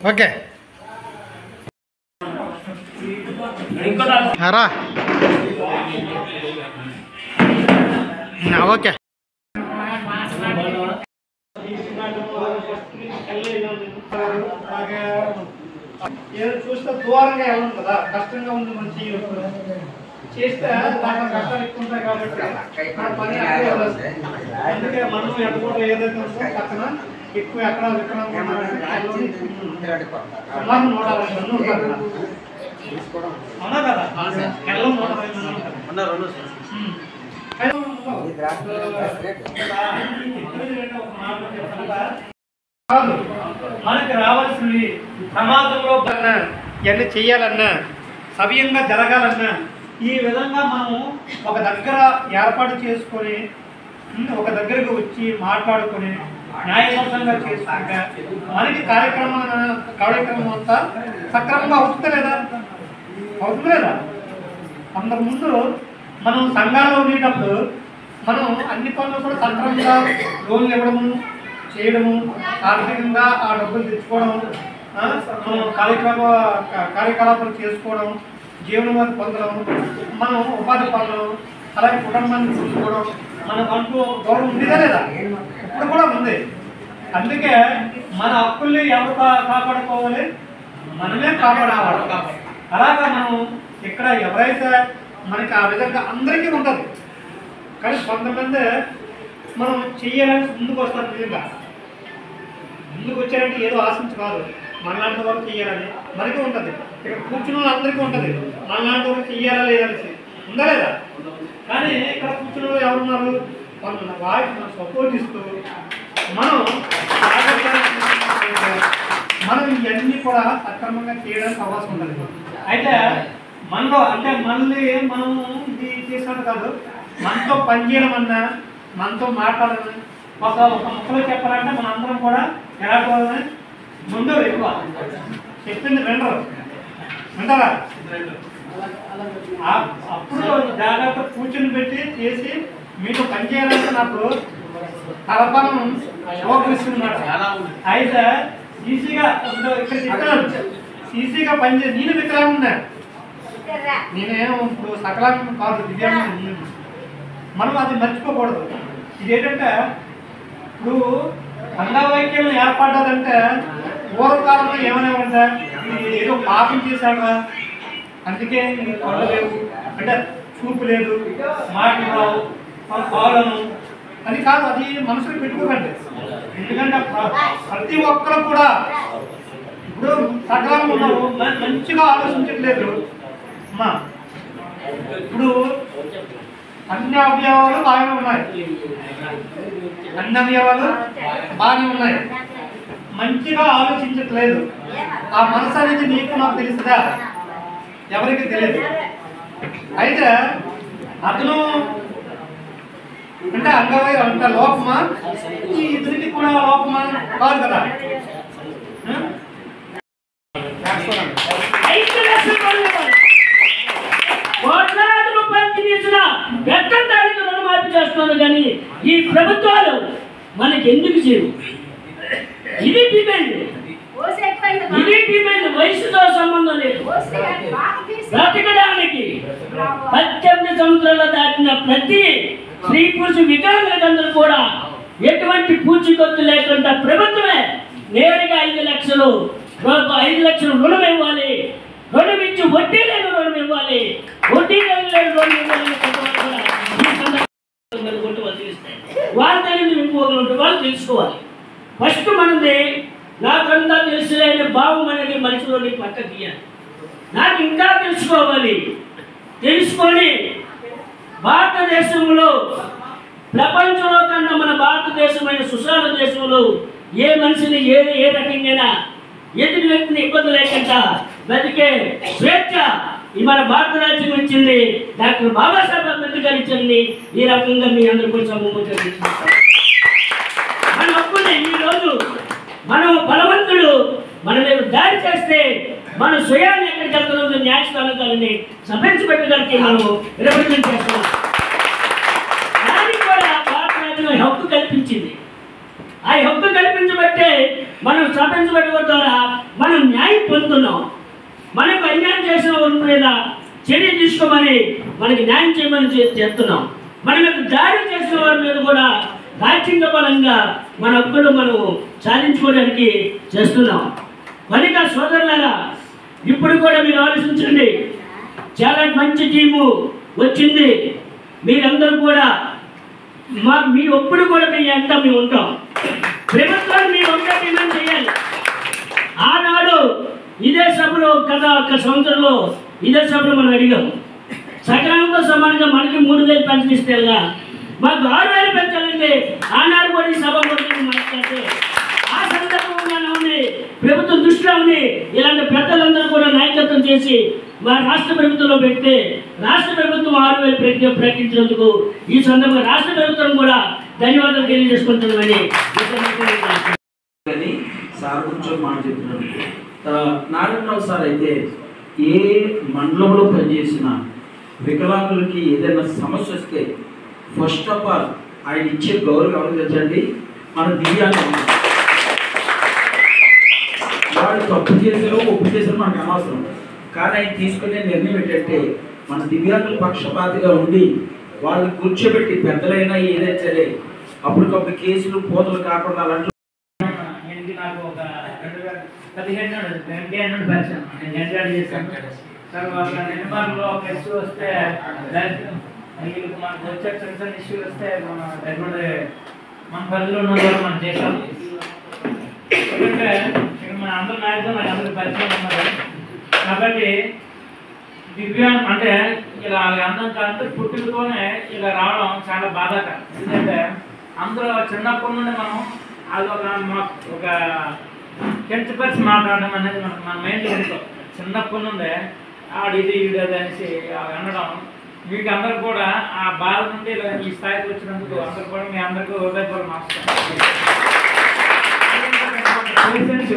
Okay రా okay చూస్తే దూరంగా వెళ్ళను కదా, కష్టంగా ఉంది మంచి చేస్తే దాంట్లో కష్టాలు ఎక్కువ ఉంటాయి కాబట్టి మన పని అక్కడే వస్తుంది. అందుకే మనం ఎట్టుకుంటే ఏదైతే ఉందో పక్కన ఎక్కువ ఎక్కడ అవునా కదా, మనకి రావాల్సింది సమాజంలో ఇవన్నీ చెయ్యాలన్నా సవ్యంగా జరగాలన్నా ఈ విధంగా మనం ఒక దగ్గర ఏర్పాటు చేసుకొని ఒక దగ్గరకు వచ్చి మాట్లాడుకొని న్యాయబద్ధంగా చేసుకుంటే మనకి కార్యక్రమం అంతా సక్రమంగా అవుతుంది లేదా అంతకుముందు మనం సంఘాల్లో ఉండేటప్పుడు మనం అన్ని పనులు కూడా సక్రమంగా లోన్లు ఇవ్వడము చేయడము, ఆర్థికంగా ఆ డబ్బులు తెచ్చుకోవడం, కార్యకలాపాలు చేసుకోవడం, జీవనోపాధి పొందడం, మనం ఉపాధి పొందడం, అలాగే కుటుంబాన్ని చూసుకోవడం మనకంటూ గౌరవం ఉండేదా లేదా? ఇప్పుడు కూడా ఉంది. అందుకే మన హక్కుల్ని ఎవరు కాపాడుకోవాలి? మనమే కాపాడాలి. అలాగా మనం ఇక్కడ ఎవరైతే మనకి ఆ విధంగా అందరికీ ఉంటుంది, కానీ కొంతమంది మనం చెయ్యాలని ముందుకు వస్తారు. నిజంగా ముందుకు వచ్చారంటే ఏదో ఆశించి కాదు, మనలాంటి వాళ్ళు చెయ్యాలని మనకి ఉంటుంది. ఇక్కడ కూర్చున్న వాళ్ళు అందరికీ ఉంటుంది, మనలాంటి వాళ్ళు చెయ్యాలా లేదనేసి ఉందా లేదా? కానీ ఇక్కడ కూర్చున్న వాళ్ళు ఎవరున్నారు? వాళ్ళు వాయిస్ మనం సపోర్ట్ ఇస్తూ మనం ఇవన్నీ కూడా సక్రమంగా చేయడానికి అవకాశం ఉంటుంది. అయితే మనలో అంటే మనల్ని మనం ఇది చేసినట్టు కాదు, మనతో పనిచేయడం అన్నా మనతో మాట్లాడాలని ఒక ముక్కలో చెప్పాలంటే మన అందరం కూడా ఎలా పోవాలని ముందు ఎక్కువ చెప్పింది వింటారా? అప్పుడు జాగ్రత్త కూర్చొని పెట్టి చేసి మీకు పనిచేయాలంటే నాకు తలపనం శోకరిస్తున్నమాట. అయితే ఈజీగా ఇక్కడ చెప్పాను, ఈజీగా పనిచేసి నేను వికలాంగున్నా, నేనేం ఇప్పుడు సకలాంగం కాదు, దివ్యాంగం. మనం అది మర్చిపోకూడదు. ఇదేంటంటే ఇప్పుడు అంగవైకల్యం ఏర్పడ్డదంటే పూర్వకాలంలో ఏమనేమంటే ఏదో పాపం చేశాడా అందుకే కొనలేవు, అంటే చూపు లేదు, మాటలు రావు, కాలను అది కాదు. అది మనసులో పెట్టుకోకండి. ఎందుకంటే ప్రతి ఒక్కరు కూడా ఇప్పుడు సకలంగా ఉన్నారు, మంచిగా ఆలోచించట్లేదు. అమ్మా ఇప్పుడు అన్ని అవయవాలు బాగానే ఉన్నాయి, అన్ని అవయవాలు బాగానే ఉన్నాయి, మంచిగా ఆలోచించట్లేదు. ఆ మనసు అనేది నీకు నాకు తెలుస్తుందా? ఎవరికి తెలియదు. అయితే అతను అంటే అంగవైకల్యం అంటే లోపమా, ఈ ఇతనికి కూడా లోపమా కాదు కదా. కోట్లాది రూపాయలు తీసిన వెక్కడానికి రుణమాఫీ చేస్తున్నారు, కానీ ఈ ప్రభుత్వాలు మనకి ఎందుకు చేయవు? ఇది డిమాండ్, వయసుతో సంబంధం లేదు. బ్రతకడానికి 18 సంవత్సరాలు దాటిన ప్రతి స్త్రీ పురుష వికలాంగులందరూ కూడా ఎటువంటి పూచికత్తు లేకుండా ప్రభుత్వమే నేరుగా 5 లక్షలు రుణం ఇవ్వాలి, రుణం ఇచ్చి వడ్డీ లేని రుణం ఇవ్వాలి, వడ్డీ లేని రుణం ఇవ్వాలి. వాళ్ళ దగ్గర ఇంకోగలు వాళ్ళు తెలుసుకోవాలి. ఫస్ట్ మనది నాకంతా తెలుసులేని భావం అనేది మనిషిలోని పక్క తీయాలి. నాకు ఇంకా తెలుసుకోవాలి, తెలుసుకొని భారతదేశంలో ప్రపంచంలో కన్నా మన భారతదేశమైన సుశాల దేశంలో ఏ మనిషిని ఏ రకంగా ఎదుటి వ్యక్తిని ఇబ్బంది లేకుండా బతికే స్వేచ్ఛ ఈ మన భారత రాజ్యం ఇచ్చింది. డాక్టర్ బాబాసాహెబ్ అంబేద్కర్ ఇచ్చింది. ఈ రకంగా మీ అందరూ కొంచెం మన హక్కుని ఈరోజు మనం బలవంతుడు మన మీద దాడి చేస్తే మన స్వయాన్ని ఎక్కడికి వెళ్తున్న న్యాయస్థానాలని సభ్యించబెట్టడానికి మనం రిప్రజెంట్ చేస్తున్నాం. దానికి కూడా భారత రాజ్యం హక్కు కల్పించింది. ఆ హక్కు కల్పించబట్టే మనం స్థాపించబడడం ద్వారా మనం న్యాయం పొందుతున్నాం. మనకు అన్యాయం చేసిన వారి మీద చర్య తీసుకోమని మనకి న్యాయం చేయమని చేస్తున్నాం. మనకు దాడి చేసిన వారి మీద కూడా రాజ్యాంగ బలంగా మన హక్కులు మనం సాధించుకోవడానికి చేస్తున్నాం. కనుక సోదరులారా, ఇప్పుడు కూడా మీరు ఆలోచించండి. చాలా మంచి టీము వచ్చింది. మీరందరూ కూడా మీ ఒప్పుడు కూడా మీ అంతా మేము ఉంటాం. ప్రభుత్వాన్ని మీరు ఒక్క డిమాండ్ చేయాలి. ఆనాడు ఇదే సభలో కదా ఒక్క సంవత్సరంలో ఇదే సభలో మనం అడిగాం. సకాలంతో సమానంగా మనకి 3,000 పెన్షన్ ఇస్తేగా మాకు 6,000 పెంచాలంటే ఆనాడు కూడా ఈ సభ మాట్లాడితే ఆ సందర్భంగా ప్రభుత్వం దృష్టిలో ఉంది. ఇలాంటి పెద్దలందరూ కూడా నాయకత్వం చేసి మా రాష్ట్ర ప్రభుత్వంలో పెడితే రాష్ట్ర ప్రభుత్వం 6,000 ప్రకటించినందుకు ఈ సందర్భంగా రాష్ట్ర ప్రభుత్వం కూడా ధన్యవాదాలు తెలియజేసుకుంటున్నామని సార్ కొంచెం మాట చెప్తున్నాను. నారాయణరావు సార్ అయితే ఏ మండలంలో పనిచేసిన వికలాంగులకి ఏదైనా సమస్య వస్తే ఫస్ట్ ఆఫ్ ఆల్ ఆయన ఇచ్చే గౌరవం ఎవరికి తెచ్చండి, మన దివ్యాంగులు. వాళ్ళు తప్పు చేసారో ఒప్పు చేసారో మనకు అనవసరం. కానీ ఆయన తీసుకునే నిర్ణయం ఏంటంటే మన దివ్యాంగుల పక్షపాతిగా ఉండి వాళ్ళని కూర్చోబెట్టి పెద్దలైనా ఏదైనా సరే అప్పటికప్పుడు కేసులు పోతలు కాకుండా అలాంటి నాకు ఒక 2015 పరిచయం నేను జనరేట్ చేశాను. తర్వాత నిర్మాణంలో ఒక ఇష్యూ వస్తే వీళ్ళకి మనకు వచ్చే చిన్న చిన్న ఇష్యూ వస్తే మన పరిధిలో ఉన్న వాళ్ళు మనం చేసాం. ఎందుకంటే ఇక్కడ మన అందరూ నాయకులు నాకు అందరూ పరిచయం ఉన్నారు. కాబట్టి దివ్యాంగం అంటే ఇలా అందం కాదు, పుట్టుకతోనే ఇలా రావడం చాలా బాధాకరం. ఎందుకంటే అందరూ చిన్నప్పటి నుండి మనం అది ఒక కించపరిచి మాట్లాడడం అనేది మన మైండ్లో ఉంటుంది. చిన్నప్పటి నుండే ఇది అనేసి అనడం మీకు అందరు కూడా ఆ బాధ నుండి ఇలా ఈ స్థాయికి వచ్చినందుకు అందరు కూడా మీ అందరికీ హృదయపూర్వక నమస్కారం.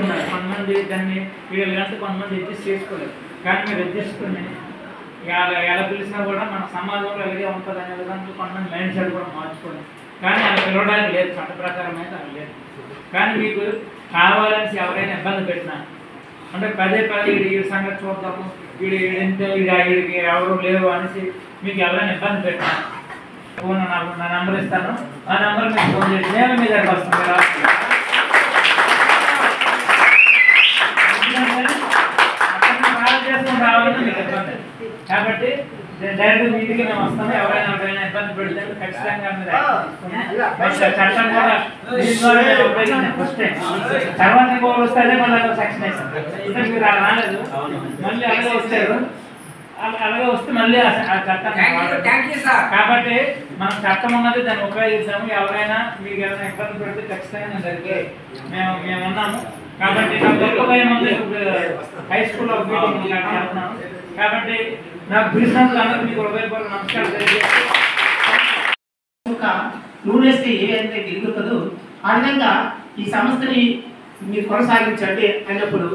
ఉన్నారు కొంతమంది దాన్ని వీళ్ళు గంటలు కొంతమంది అడ్జస్ట్ చేసుకోలేదు. కానీ మీరు అడ్జస్ట్ని ఎలా పిలిచినా కూడా మన సమాజంలో ఎలాగే ఉంటుంది అనే విధంగా కొంతమంది మైండ్ సెట్ కూడా మార్చుకోండి. కానీ అలా పిలవడానికి లేదు, చట్ట ప్రకారం అయితే అలా లేదు. కానీ మీకు కావాలని ఎవరైనా ఇబ్బంది పెట్టినా అంటే పదే వీడి సంగతి చూద్దాము, వీడికి ఎవరు లేరు అనేసి మీకు ఎవరైనా ఇబ్బంది పెట్టినా ఫోన్ నా నెంబర్ ఇస్తాను. ఆ నెంబర్ మీకు ఫోన్ చేసి నేను మీ దగ్గర వస్తాను. చేసుకుని రావాలని మీకు ఇబ్బంది. కాబట్టి డైరెక్ట్ మీటింగ్ మేము వస్తాము. ఎవరైనా ఇబ్బంది పెడితే ఖచ్చితంగా చట్టం కూడా ఫస్ట్ టైం తర్వాత గోల్ వస్తే మళ్ళీ సెక్షన్ వేస్తాం. మీరు రాలేదు, మళ్ళీ అలాగే వస్తారు. అలాగే వస్తే మళ్ళీ ఆ చట్టం. కాబట్టి మనం చట్టం ఉన్నది దాన్ని ఉపయోగిస్తాము. ఎవరైనా మీకు ఏమైనా ఇబ్బంది పెడితే ఖచ్చితంగా నేను దగ్గరికి మేము ఉన్నాము. కాబట్టి నాకు గొప్ప భయం ఉంది. హై స్కూల్లో మీటింగ్ చేస్తున్నాను. కాబట్టి నాకు పిలిచినందుకు అందరికీ మీకు హృదయపూర్వక నమస్కారం తెలియజేస్తాను. నూనెస్తే ఏదైతే గిరుగుతుందో ఆ విధంగా ఈ సంస్థని మీరు కొనసాగించండి అన్నప్పుడు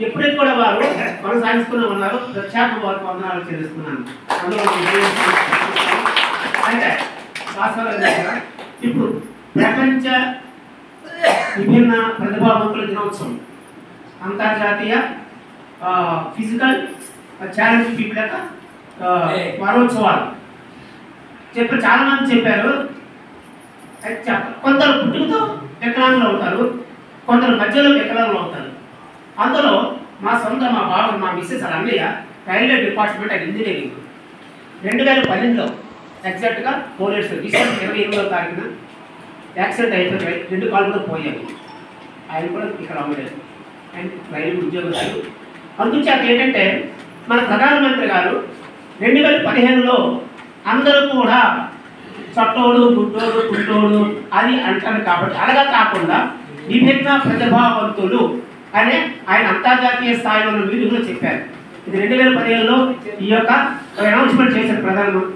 ఎప్పుడైతే కూడా వారు కొనసాగిస్తూనే ఉన్నారు. ప్రత్యేక వారు వందనాలు చెల్లిస్తున్నాను. అంటే వాస్తవంగా ఇప్పుడు ప్రపంచ విభిన్న ప్రతిభావంతుల దినోత్సవం, అంతర్జాతీయ ఫిజికల్ ఛాలెంజ్ పీపుల్ యొక్క వారోత్సవాలు చాలా మంది చెప్పారు. కొందరు పుట్టుకతో వికలాంగులు అవుతారు, కొందరు మధ్యలో వికలాంగులు అవుతారు. అందులో మా బావ మా మిస్సెస్ అన్నయ్య రైల్వే డిపార్ట్మెంట్ అండ్ ఇంజనీరింగ్ 2012లో ఎగ్జాక్ట్గా 4 years డిసెంబర్ 28వ తారీఖున యాక్సిడెంట్ అయిపోయి 2 కాళ్ళు కూడా పోయాయి. ఆయన కూడా ఇక్కడ అవ్వలేదు. అండ్ రైల్వే ఉద్యోగస్తులు. అందుచేత ఏంటంటే మన ప్రధానమంత్రి గారు 2015లో అందరూ కూడా చట్టోడు గుడ్డోడు గుడ్డోడు అది అంటారు. కాబట్టి అలాగా కాకుండా విభిన్న ప్రతిభావంతులు అనే ఆయన అంతర్జాతీయ స్థాయిలో వీడియోలో చెప్పారు. ఇది 2015లో ఈ యొక్క అనౌన్స్మెంట్ చేశారు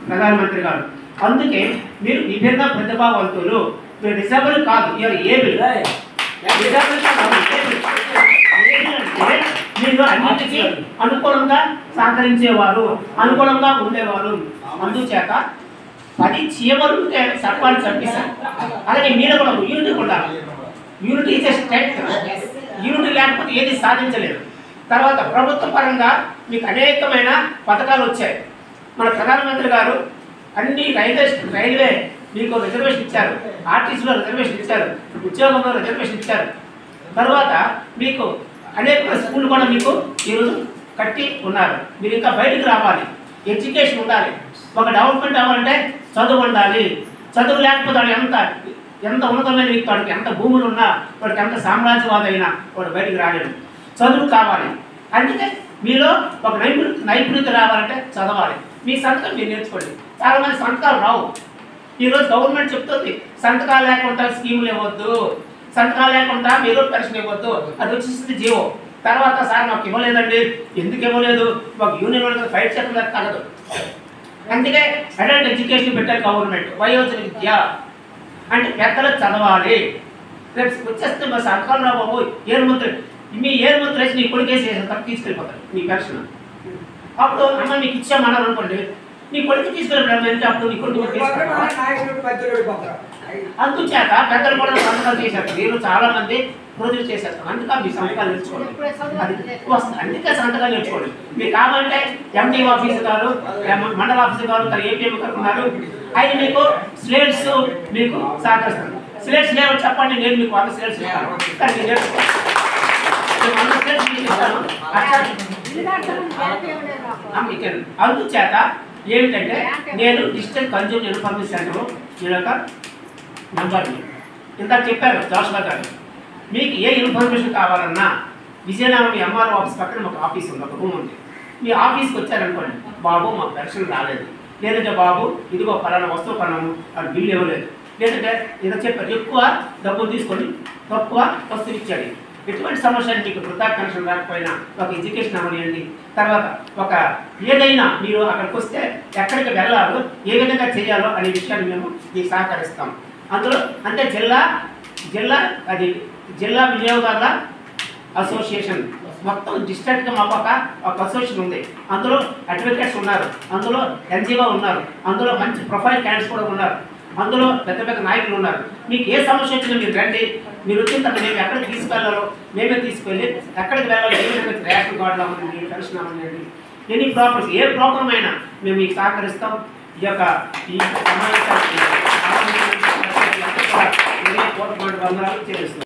ప్రధానమంత్రి గారు. అందుకే మీరు విభిన్న ప్రతిభావంతులు, మీరు డిసేబుల్ కాదు, ఇవాళ ఏబుల్. మీరు అన్నిటికీ అనుకూలంగా సహకరించేవారు, అనుకూలంగా ఉండేవారు. అందుచేత 10 చీమలు ఉంటే సర్పాన్ని చంపిస్తారు. అలాగే మీరు కూడా యూనిటీ ఉండాలి. Unity is a strength. Unity లేకపోతే ఏది సాధించలేదు. తర్వాత ప్రభుత్వ పరంగా మీకు అనేకమైన పథకాలు వచ్చాయి. మన ప్రధానమంత్రి గారు అన్ని రైల్వే మీకు రిజర్వేషన్ ఇచ్చారు, ఆర్టీసీలో రిజర్వేషన్ ఇచ్చారు, ఉద్యోగంలో రిజర్వేషన్ ఇచ్చారు. తర్వాత మీకు అనేక స్కూళ్ళు కూడా మీకు ఈరోజు కట్టి ఉన్నారు. మీరు ఇంకా బయటికి రావాలి, ఎడ్యుకేషన్ ఉండాలి. ఒక డెవలప్మెంట్ అవ్వాలంటే చదువు ఉండాలి. చదువు లేకపోతే వాడు ఎంత ఉన్నతమైన వ్యక్తి, వాడికి ఎంత భూములు ఉన్నా, వాడికి ఎంత సామ్రాజ్యవాది అయినా వాడు బయటికి రాలేడు. చదువు కావాలి. అందుకే మీలో ఒక నైపుణ్యత రావాలంటే చదవాలి. మీ సంతకం మీరు నేర్చుకోండి. చాలామంది సంతకాలు రావు. ఈరోజు గవర్నమెంట్ చెప్తుంది సంతకాలు లేకుండా స్కీములు ఇవ్వద్దు, సంతకాలు లేకుండా మీరు పెన్షన్ ఇవ్వద్దు, అది వచ్చేసింది జీవో. తర్వాత సార్ మాకు ఇవ్వలేదండి, ఎందుకు ఇవ్వలేదు, మాకు యూనియన్ వాళ్ళకి ఫైట్ చేయడం తగదు. అందుకే అడల్ట్ ఎడ్యుకేషన్ పెట్టారు గవర్నమెంట్. వయోజన విద్య అంటే పెద్దలు చదవాలి. రేపు వచ్చేస్తే మా సంతకాలు రా బాబు, ఏరుముద్ర మీ ఏరుముద్ర వేసి నీ కొడుకేసి తప్ప తీసుకెళ్ళిపోతారు మీ పెన్షన్. అప్పుడు అమ్మ మీకు ఇచ్చామన్నారు అనుకోండి, నీ కొడుకు తీసుకెళ్ళిపోవడం అంటే అప్పుడు నీ కొడుకు అందుచేత పెద్దలు కూడా సంతకాలు చేశారు. మీరు చాలా మంది ప్రొడ్యూస్ చేసేస్తాం. అందుకే మీ సంతకాలు నేర్చుకోండి. అది వస్తుంది. అందుకే సంతకాలు నేర్చుకోండి. మీకు కావాలంటే ఎండి ఆఫీస్ గారు, మండల ఆఫీస్ గారు, ఏపీఎం గారు ఉన్నారు. ఆయన మీకు స్లేట్స్ మీకు సహకరిస్తారు. స్లేట్స్ లేవు చెప్పండి, నేను మీకు 100 స్లేట్స్ ఇస్తాను. కానీ నేను నేర్చుకోండి, 100 స్లేట్స్ మీకు ఇస్తాను. అందుచేత ఏమిటంటే నేను డిజిటల్ కన్జ్యూమర్ ఇన్ఫర్మేషన్ సెంటర్ నేను ఒక నంబర్ని ఇంత చెప్పారు జోష్లా గారు. మీకు ఏ ఇన్ఫర్మేషన్ కావాలన్నా విజయనగరం ఎంఆర్ఓ ఆఫీస్ పక్కన ఒక ఆఫీస్ ఉంది, ఒక రూమ్ ఉంది. మీ ఆఫీస్కి వచ్చారనుకోండి, బాబు మాకు పెన్షన్ రాలేదు, లేదంటే బాబు ఇదిగో పలానా వస్తువు కొన్నాము అది బిల్లు ఇవ్వలేదు, లేదంటే ఏదో చెప్పారు ఎక్కువ డబ్బులు తీసుకొని తక్కువ వస్తువు ఇచ్చాడు. ఎటువంటి సమస్య మీకు వృద్ధా పెన్షన్ రాకపోయినా ఒక ఎడ్యుకేషన్ అవ్వనియండి. తర్వాత ఒక ఏదైనా మీరు అక్కడికి వస్తే ఎక్కడికి వెళ్ళాలో ఏ విధంగా చేయాలో అనే విషయాన్ని మేము మీకు సహకరిస్తాం. అందులో అంటే జిల్లా వినియోగదారుల అసోసియేషన్ మొత్తం డిస్ట్రిక్ట్గా మాకు ఒక అసోసియేషన్ ఉంది. అందులో అడ్వకేట్స్ ఉన్నారు, అందులో ఎన్జిఓ ఉన్నారు, అందులో మంచి ప్రొఫైల్ క్యాండిడేట్స్ కూడా ఉన్నారు, అందులో పెద్ద పెద్ద నాయకులు ఉన్నారు. మీకు ఏ సమస్య వచ్చినా మీరు రండి. మీరు వచ్చిన తర్వాత మేము ఎక్కడికి తీసుకెళ్లాలో మేమే తీసుకెళ్ళి ఎక్కడికి వెళ్ళాలో ఏ విధంగా రేషన్ కార్డులు అవ్వండి, పెన్షన్ అవ్వండి, ఎనీ ప్రాబ్లమ్స్ ఏ ప్రాబ్లం అయినా మేము మీకు సహకరిస్తాం. ఈ సమావేశానికి చేరుస్తాం.